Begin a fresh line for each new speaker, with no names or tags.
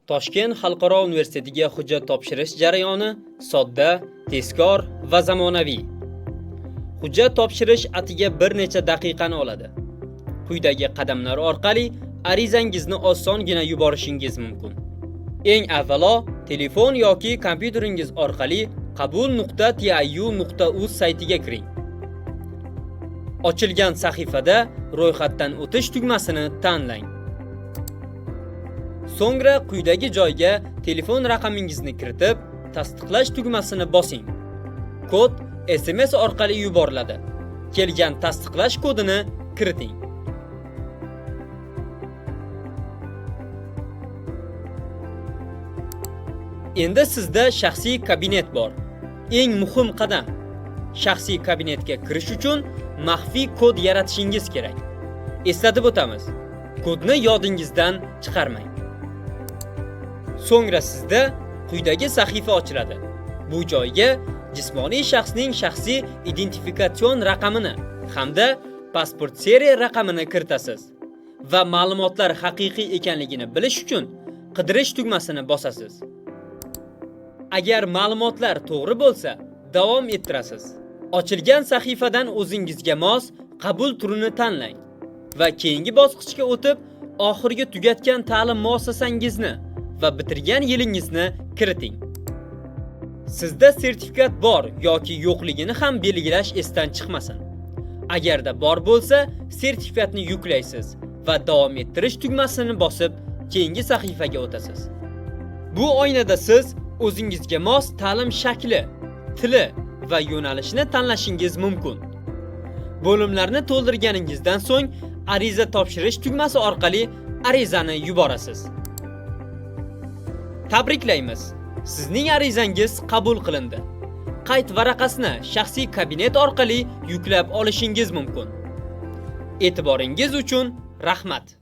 Toshkent xalqaro universitetiga hujjat topshirish jarayoni sodda, tezkor va zamonaviy. Hujjat topshirish atiga bir necha daqiqani oladi. Quyidagi qadamlar orqali arizangizni osongina yuborishingiz mumkin. Eng avvalo, telefon yoki kompyuteringiz orqali qabul.tiu.uz saytiga kiring. Ochilgan sahifada ro'yxatdan o'tish tugmasini tanlang. So'ngra quyidagi joyga telefon raqamingizni kiritib, tasdiqlash tugmasini bosing. Kod SMS orqali yuboriladi. Kelgan tasdiqlash kodini kiriting. Endi sizda shaxsiy kabinet bor. Eng muhim qadam. Shaxsiy kabinetga kirish uchun maxfiy kod yaratishingiz kerak. Eslatib o'tamiz. Kodni yodingizdan chiqarmang. So'ngra sizda quyidagi sahifa ochiladi. Bu joyga jismoniy shaxsning shaxsiy identifikatsion raqamini hamda pasport seriya raqamini kiritasiz va ma'lumotlar haqiqiy ekanligini bilish uchun qidirish tugmasini bosasiz. Agar ma'lumotlar to'g'ri bo'lsa, davom ettirasiz. Ochilgan sahifadan o'zingizga mos qabul turini tanlang va keyingi bosqichga o'tib, oxirgi tugatgan ta'lim muassasangizni va bitirgan yilingizni kiriting. Sizda sertifikat bor yoki yo'qligini ham belgilash esdan chiqmasin. Agarda bor bo'lsa, sertifikatni yuklaysiz va davom ettirish tugmasini bosib, keyingi sahifaga o'tasiz. Bu oynada siz o'zingizga mos ta'lim shakli, tili va yo'nalishni tanlashingiz mumkin. Bo'limlarni to'ldirganingizdan so'ng ariza topshirish tugmasi orqali arizani yuborasiz. Tabriklaymiz! Sizning arizangiz qabul qilindi. Qayd varaqasini shaxsiy kabinet orqali yuklab olishingiz mumkin. E'tiboringiz uchun rahmat!